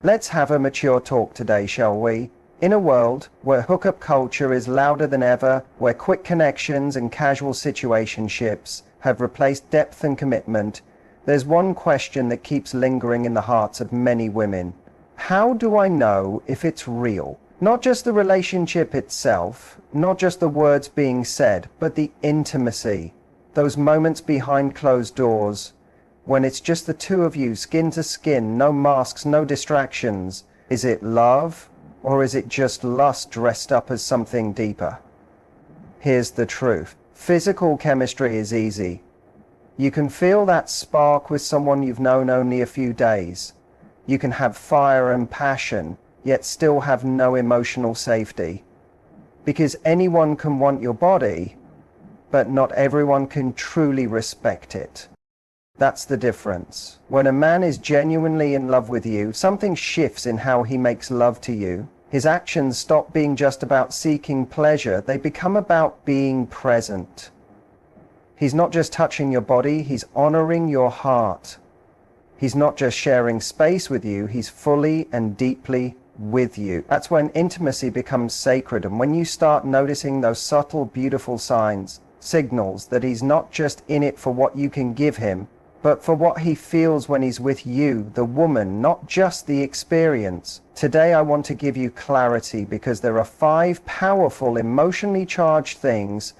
Let's have a mature talk today, shall we? In a world where hookup culture is louder than ever, where quick connections and casual situationships have replaced depth and commitment, there's one question that keeps lingering in the hearts of many women. How do I know if it's real? Not just the relationship itself, not just the words being said, but the intimacy. Those moments behind closed doors, when it's just the two of you, skin to skin, no masks, no distractions. Is it love, or is it just lust dressed up as something deeper? Here's the truth. Physical chemistry is easy. You can feel that spark with someone you've known only a few days. You can have fire and passion, yet still have no emotional safety. Because anyone can want your body, but not everyone can truly respect it. That's the difference. When a man is genuinely in love with you, something shifts in how he makes love to you. His actions stop being just about seeking pleasure, they become about being present. He's not just touching your body, he's honoring your heart. He's not just sharing space with you, he's fully and deeply with you. That's when intimacy becomes sacred, and when you start noticing those subtle, beautiful signs, signals that he's not just in it for what you can give him, but for what he feels when he's with you, the woman, not just the experience. Today I want to give you clarity because there are 5 powerful, emotionally charged things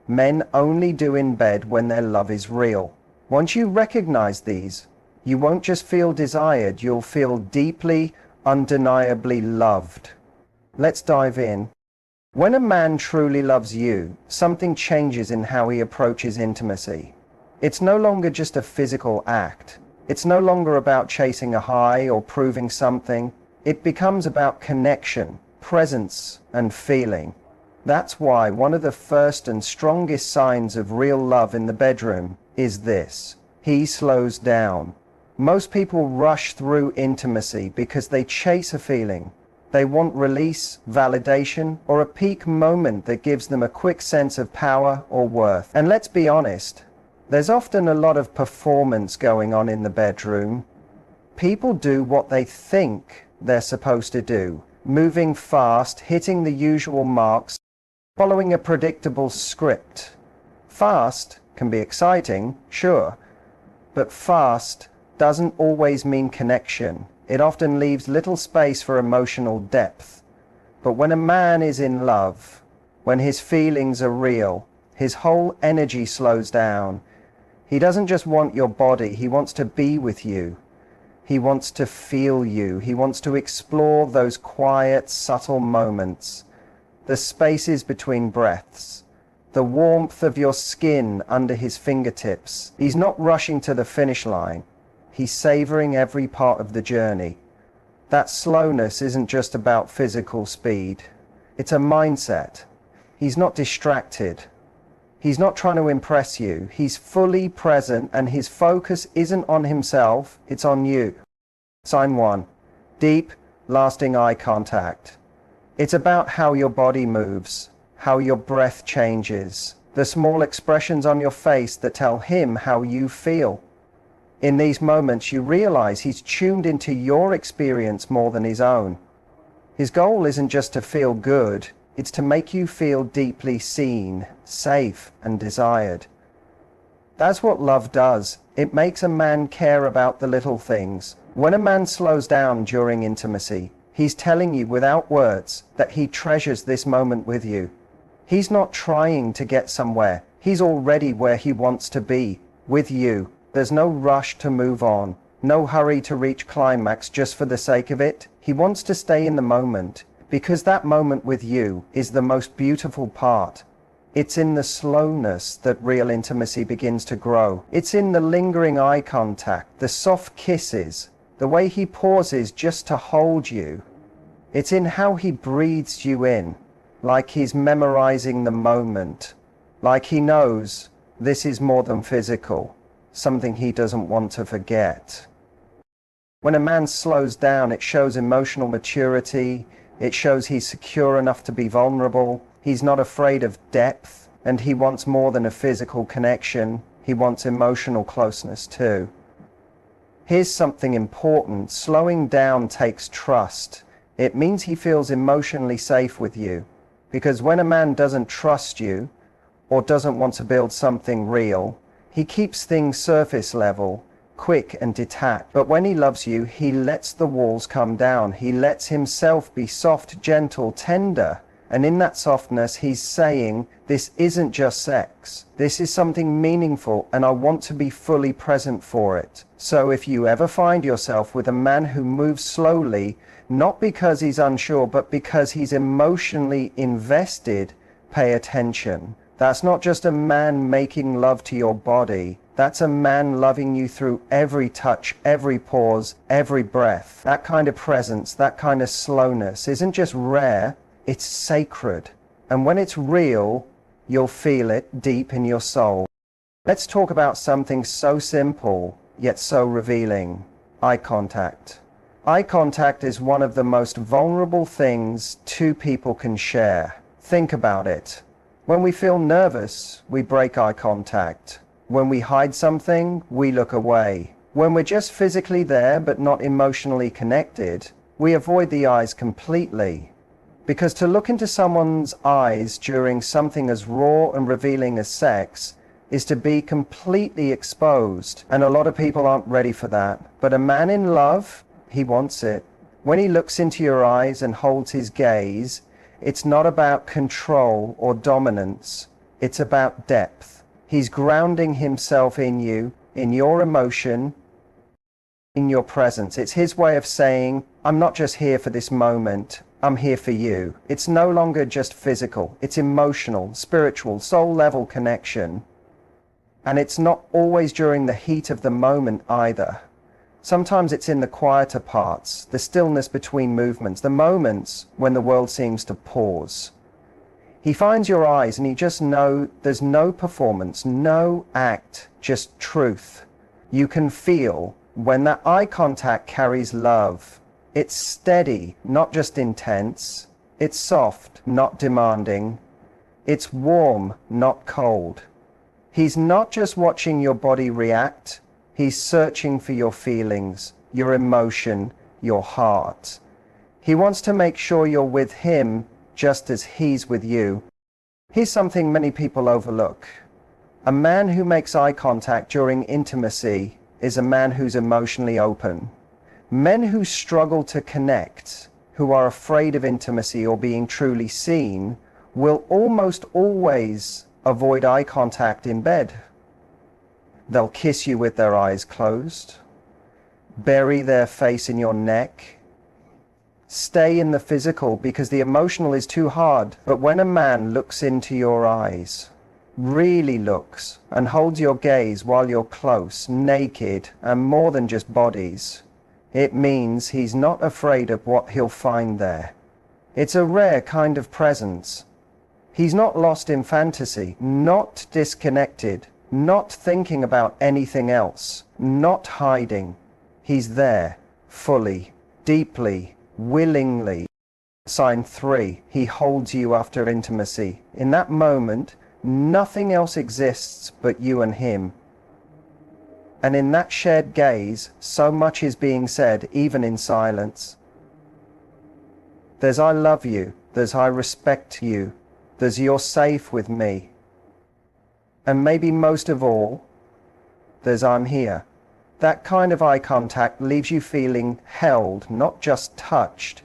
men only do in bed when their love is real. Once you recognize these, you won't just feel desired, you'll feel deeply, undeniably loved. Let's dive in. When a man truly loves you, something changes in how he approaches intimacy. It's no longer just a physical act. It's no longer about chasing a high or proving something. It becomes about connection, presence, and feeling. That's why one of the first and strongest signs of real love in the bedroom is this: he slows down. Most people rush through intimacy because they chase a feeling. They want release, validation, or a peak moment that gives them a quick sense of power or worth. And let's be honest, there's often a lot of performance going on in the bedroom. People do what they think they're supposed to do, moving fast, hitting the usual marks, following a predictable script. Fast can be exciting, sure, but fast doesn't always mean connection. It often leaves little space for emotional depth. But when a man is in love, when his feelings are real, his whole energy slows down. He doesn't just want your body, he wants to be with you. He wants to feel you. He wants to explore those quiet, subtle moments, the spaces between breaths, the warmth of your skin under his fingertips. He's not rushing to the finish line. He's savoring every part of the journey. That slowness isn't just about physical speed. It's a mindset. He's not distracted. He's not trying to impress you. He's fully present, and his focus isn't on himself, it's on you. Sign 1. Deep, lasting eye contact. It's about how your body moves, how your breath changes, the small expressions on your face that tell him how you feel. In these moments, you realize he's tuned into your experience more than his own. His goal isn't just to feel good, it's to make you feel deeply seen, safe, and desired. That's what love does. It makes a man care about the little things. When a man slows down during intimacy, he's telling you without words that he treasures this moment with you. He's not trying to get somewhere. He's already where he wants to be, with you. There's no rush to move on, no hurry to reach climax just for the sake of it. He wants to stay in the moment, because that moment with you is the most beautiful part. It's in the slowness that real intimacy begins to grow. It's in the lingering eye contact, the soft kisses, the way he pauses just to hold you. It's in how he breathes you in, like he's memorizing the moment, like he knows this is more than physical, something he doesn't want to forget. When a man slows down, it shows emotional maturity. It shows he's secure enough to be vulnerable. He's not afraid of depth, and he wants more than a physical connection. He wants emotional closeness too. Here's something important. Slowing down takes trust. It means he feels emotionally safe with you. Because when a man doesn't trust you, or doesn't want to build something real, he keeps things surface level, quick and detached. But when he loves you, he lets the walls come down. He lets himself be soft, gentle, tender. And in that softness, he's saying, this isn't just sex. This is something meaningful, and I want to be fully present for it. So if you ever find yourself with a man who moves slowly, not because he's unsure, but because he's emotionally invested, pay attention. That's not just a man making love to your body. That's a man loving you through every touch, every pause, every breath. That kind of presence, that kind of slowness isn't just rare, it's sacred. And when it's real, you'll feel it deep in your soul. Let's talk about something so simple, yet so revealing. Eye contact. Eye contact is one of the most vulnerable things two people can share. Think about it. When we feel nervous, we break eye contact. When we hide something, we look away. When we're just physically there but not emotionally connected, we avoid the eyes completely. Because to look into someone's eyes during something as raw and revealing as sex is to be completely exposed. And a lot of people aren't ready for that. But a man in love, he wants it. When he looks into your eyes and holds his gaze, it's not about control or dominance. It's about depth. He's grounding himself in you, in your emotion, in your presence. It's his way of saying, I'm not just here for this moment. I'm here for you. It's no longer just physical. It's emotional, spiritual, soul-level connection. And it's not always during the heat of the moment either. Sometimes it's in the quieter parts, the stillness between movements, the moments when the world seems to pause. He finds your eyes and he just knows there's no performance, no act, just truth. You can feel when that eye contact carries love. It's steady, not just intense. It's soft, not demanding. It's warm, not cold. He's not just watching your body react. He's searching for your feelings, your emotion, your heart. He wants to make sure you're with him just as he's with you. Here's something many people overlook. A man who makes eye contact during intimacy is a man who's emotionally open. Men who struggle to connect, who are afraid of intimacy or being truly seen, will almost always avoid eye contact in bed. They'll kiss you with their eyes closed, bury their face in your neck, stay in the physical because the emotional is too hard. But when a man looks into your eyes, really looks, and holds your gaze while you're close, naked, and more than just bodies, it means he's not afraid of what he'll find there. It's a rare kind of presence. He's not lost in fantasy, not disconnected, not thinking about anything else, not hiding. He's there, fully, deeply, willingly. Sign 3, he holds you after intimacy. In that moment, nothing else exists but you and him. And in that shared gaze, so much is being said, even in silence. There's I love you, there's I respect you, there's you're safe with me. And maybe most of all, there's I'm here. That kind of eye contact leaves you feeling held, not just touched.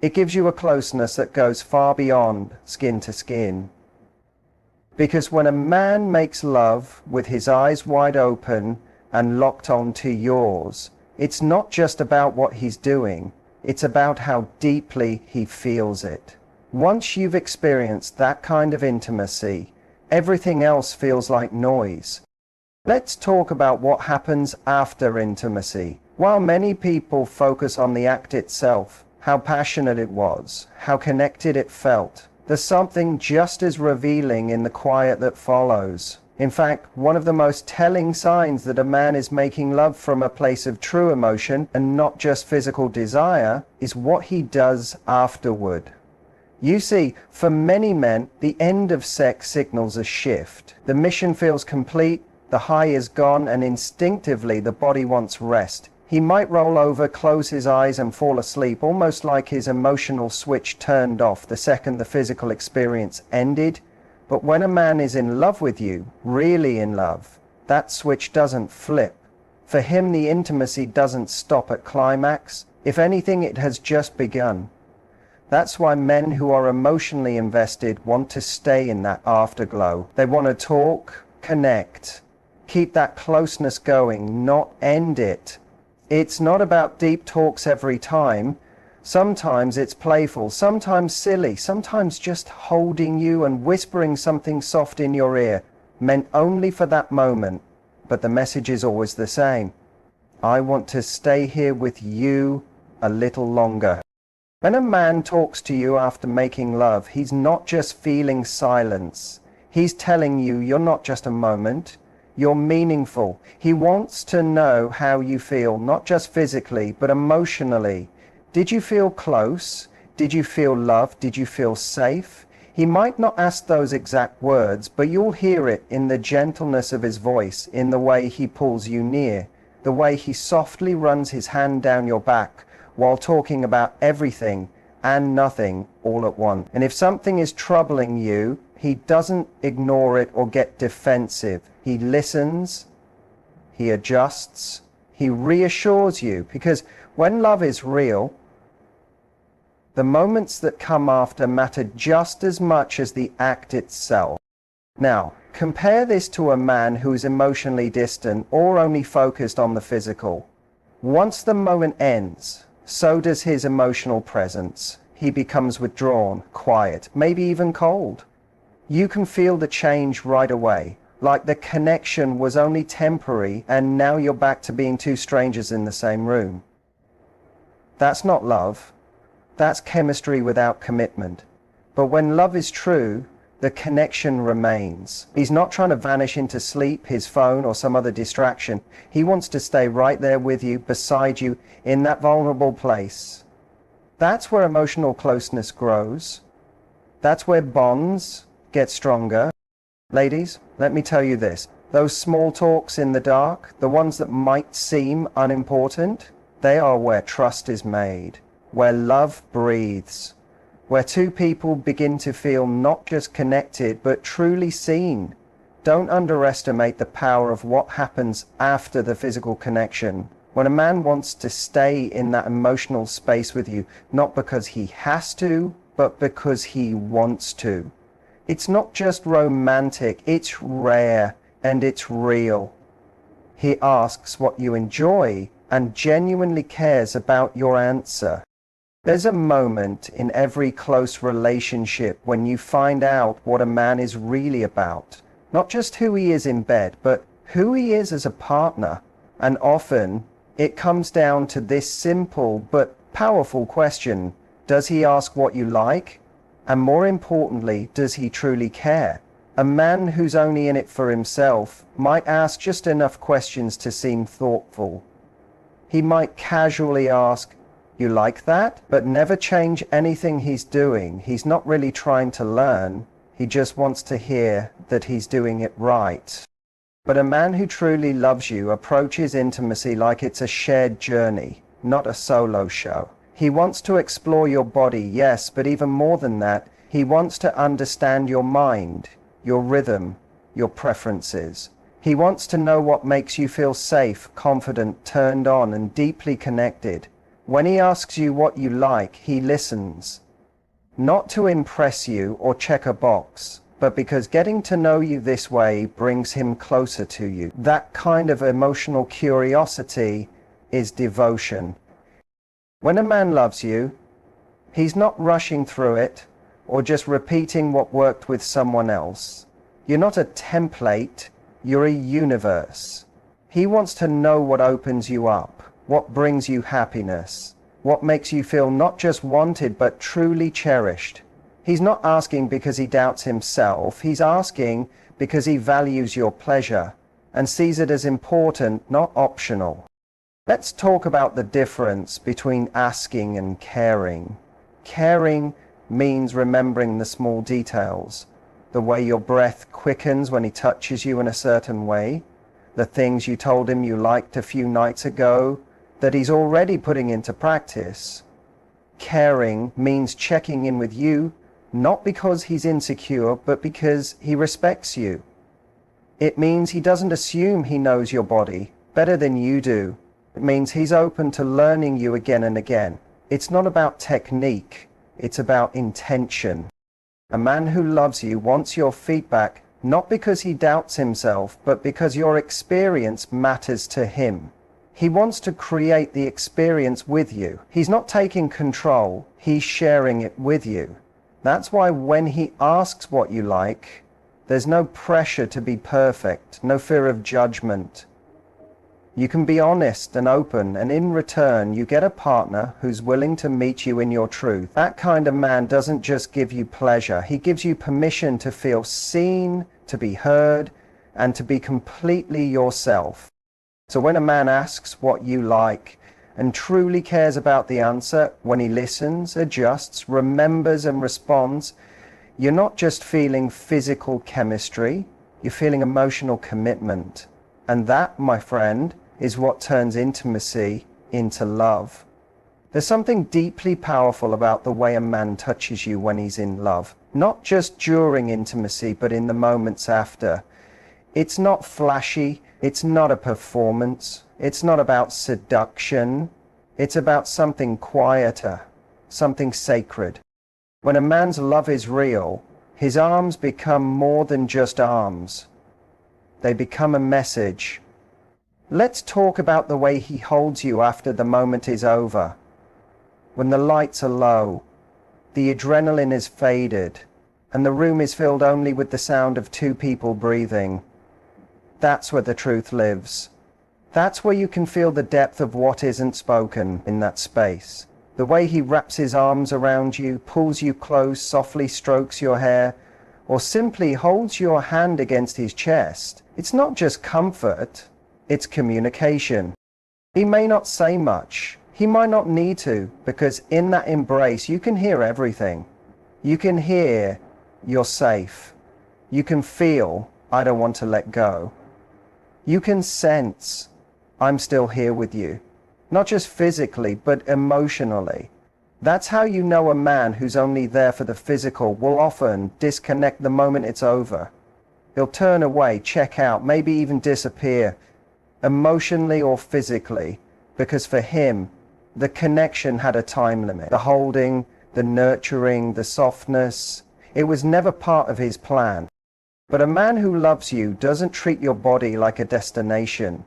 It gives you a closeness that goes far beyond skin to skin. Because when a man makes love with his eyes wide open and locked onto yours, it's not just about what he's doing, it's about how deeply he feels it. Once you've experienced that kind of intimacy, everything else feels like noise. Let's talk about what happens after intimacy. While many people focus on the act itself, how passionate it was, how connected it felt, there's something just as revealing in the quiet that follows. In fact, one of the most telling signs that a man is making love from a place of true emotion and not just physical desire is what he does afterward. You see, for many men, the end of sex signals a shift. The mission feels complete, The high is gone and instinctively the body wants rest. He might roll over, close his eyes and fall asleep, almost like his emotional switch turned off the second the physical experience ended. But when a man is in love with you, really in love, that switch doesn't flip. For him, the intimacy doesn't stop at climax. If anything, it has just begun. That's why men who are emotionally invested want to stay in that afterglow. They want to talk, connect, keep that closeness going, not end it. It's not about deep talks every time. Sometimes it's playful, sometimes silly, sometimes just holding you and whispering something soft in your ear, meant only for that moment. But the message is always the same. I want to stay here with you a little longer. When a man talks to you after making love, he's not just feeling silence. He's telling you you're not just a moment. You're meaningful. He wants to know how you feel, not just physically, but emotionally. Did you feel close? Did you feel loved? Did you feel safe? He might not ask those exact words, but you'll hear it in the gentleness of his voice, in the way he pulls you near, the way he softly runs his hand down your back while talking about everything and nothing all at once. And if something is troubling you, he doesn't ignore it or get defensive. He listens, he adjusts, he reassures you, because when love is real, the moments that come after matter just as much as the act itself. Now, compare this to a man who's emotionally distant or only focused on the physical. Once the moment ends, so does his emotional presence. He becomes withdrawn, quiet, maybe even cold. You can feel the change right away, like the connection was only temporary and now you're back to being two strangers in the same room. That's not love. That's chemistry without commitment. But when love is true, the connection remains. He's not trying to vanish into sleep, his phone, or some other distraction. He wants to stay right there with you, beside you, in that vulnerable place. That's where emotional closeness grows. That's where bonds get stronger. Ladies, let me tell you this. Those small talks in the dark, the ones that might seem unimportant, they are where trust is made, where love breathes, where two people begin to feel not just connected, but truly seen. Don't underestimate the power of what happens after the physical connection. When a man wants to stay in that emotional space with you, not because he has to, but because he wants to. It's not just romantic, it's rare and it's real. He asks what you enjoy and genuinely cares about your answer. There's a moment in every close relationship when you find out what a man is really about. Not just who he is in bed, but who he is as a partner. And often it comes down to this simple but powerful question. Does he ask what you like? And more importantly, does he truly care? A man who's only in it for himself might ask just enough questions to seem thoughtful. He might casually ask, "You like that?" but never change anything he's doing. He's not really trying to learn. He just wants to hear that he's doing it right. But a man who truly loves you approaches intimacy like it's a shared journey, not a solo show. He wants to explore your body, yes, but even more than that, he wants to understand your mind, your rhythm, your preferences. He wants to know what makes you feel safe, confident, turned on, and deeply connected. When he asks you what you like, he listens. Not to impress you or check a box, but because getting to know you this way brings him closer to you. That kind of emotional curiosity is devotion. When a man loves you, he's not rushing through it or just repeating what worked with someone else. You're not a template, you're a universe. He wants to know what opens you up, what brings you happiness, what makes you feel not just wanted but truly cherished. He's not asking because he doubts himself, he's asking because he values your pleasure and sees it as important, not optional. Let's talk about the difference between asking and caring. Caring means remembering the small details, the way your breath quickens when he touches you in a certain way, the things you told him you liked a few nights ago that he's already putting into practice. Caring means checking in with you, not because he's insecure, but because he respects you. It means he doesn't assume he knows your body better than you do. It means he's open to learning you again and again. It's not about technique, it's about intention. A man who loves you wants your feedback, not because he doubts himself, but because your experience matters to him. He wants to create the experience with you. He's not taking control, he's sharing it with you. That's why when he asks what you like, there's no pressure to be perfect, no fear of judgment. You can be honest and open, and in return you get a partner who's willing to meet you in your truth. That kind of man doesn't just give you pleasure, he gives you permission to feel seen, to be heard, and to be completely yourself. So when a man asks what you like and truly cares about the answer, when he listens, adjusts, remembers and responds, you're not just feeling physical chemistry, you're feeling emotional commitment. And that, my friend, is what turns intimacy into love. There's something deeply powerful about the way a man touches you when he's in love, not just during intimacy, but in the moments after. It's not flashy, it's not a performance, it's not about seduction, it's about something quieter, something sacred. When a man's love is real, his arms become more than just arms. They become a message. Let's talk about the way he holds you after the moment is over. When the lights are low, the adrenaline is faded, and the room is filled only with the sound of two people breathing. That's where the truth lives. That's where you can feel the depth of what isn't spoken in that space. The way he wraps his arms around you, pulls you close, softly strokes your hair, or simply holds your hand against his chest. It's not just comfort, it's communication. He may not say much. He might not need to, because in that embrace you can hear everything. You can hear, you're safe. You can feel, I don't want to let go. You can sense, I'm still here with you. Not just physically, but emotionally. That's how you know a man who's only there for the physical will often disconnect the moment it's over. He'll turn away, check out, maybe even disappear, emotionally or physically, because for him, the connection had a time limit. The holding, the nurturing, the softness, it was never part of his plan. But a man who loves you doesn't treat your body like a destination.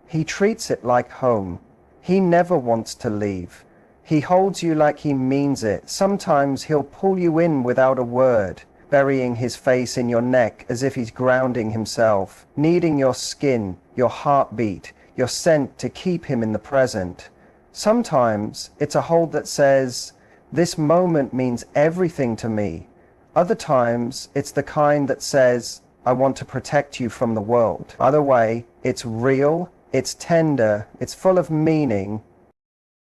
He treats it like home. He never wants to leave. He holds you like he means it. Sometimes he'll pull you in without a word, burying his face in your neck as if he's grounding himself, needing your skin, your heartbeat, your scent to keep him in the present. Sometimes it's a hold that says, this moment means everything to me. Other times it's the kind that says, I want to protect you from the world. Either way, it's real, it's tender, it's full of meaning.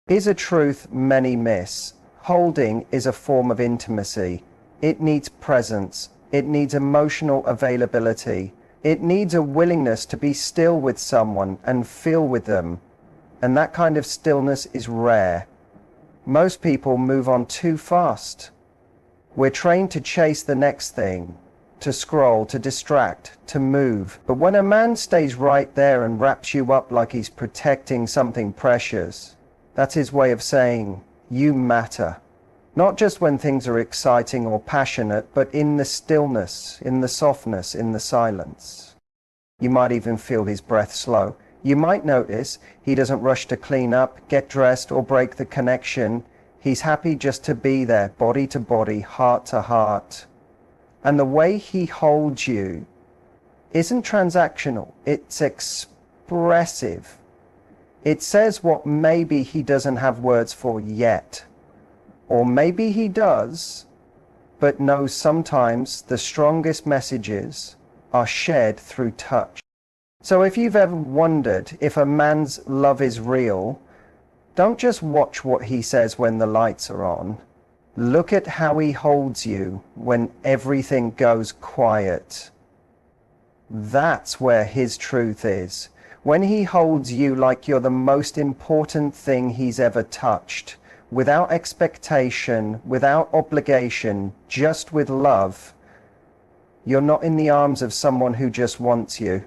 Here's a truth many miss. Holding is a form of intimacy. It needs presence. It needs emotional availability. It needs a willingness to be still with someone and feel with them. And that kind of stillness is rare. Most people move on too fast. We're trained to chase the next thing, to scroll, to distract, to move. But when a man stays right there and wraps you up like he's protecting something precious, that's his way of saying, you matter. Not just when things are exciting or passionate, but in the stillness, in the softness, in the silence. You might even feel his breath slow. You might notice he doesn't rush to clean up, get dressed, or break the connection. He's happy just to be there, body to body, heart to heart. And the way he holds you isn't transactional, it's expressive. It says what maybe he doesn't have words for yet. Or maybe he does, but knows sometimes the strongest messages are shared through touch. So if you've ever wondered if a man's love is real, don't just watch what he says when the lights are on. Look at how he holds you when everything goes quiet. That's where his truth is. When he holds you like you're the most important thing he's ever touched, without expectation, without obligation, just with love, you're not in the arms of someone who just wants you.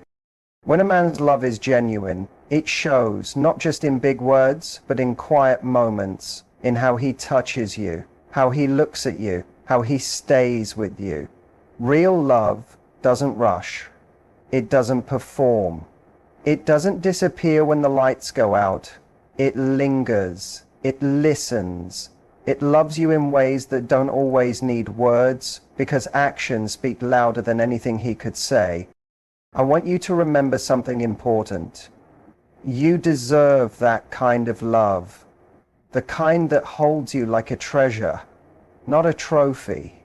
When a man's love is genuine, it shows not just in big words, but in quiet moments, in how he touches you, how he looks at you, how he stays with you. Real love doesn't rush. It doesn't perform. It doesn't disappear when the lights go out. It lingers. It listens. It loves you in ways that don't always need words, because actions speak louder than anything he could say. I want you to remember something important. You deserve that kind of love. The kind that holds you like a treasure, not a trophy.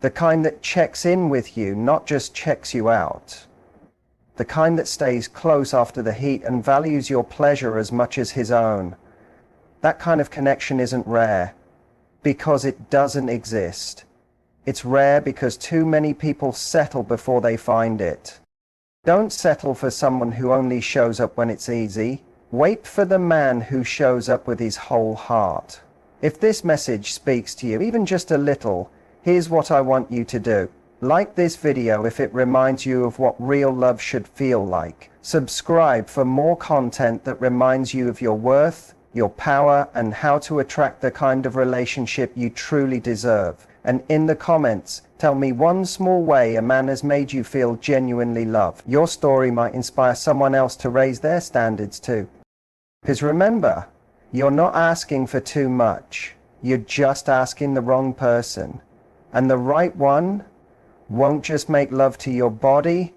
The kind that checks in with you, not just checks you out. The kind that stays close after the heat and values your pleasure as much as his own. That kind of connection isn't rare, because it doesn't exist. It's rare because too many people settle before they find it. Don't settle for someone who only shows up when it's easy. Wait for the man who shows up with his whole heart. If this message speaks to you, even just a little, here's what I want you to do. Like this video if it reminds you of what real love should feel like. Subscribe for more content that reminds you of your worth, your power, and how to attract the kind of relationship you truly deserve. And in the comments, tell me one small way a man has made you feel genuinely loved. Your story might inspire someone else to raise their standards too. Because remember, you're not asking for too much. You're just asking the wrong person. And the right one won't just make love to your body,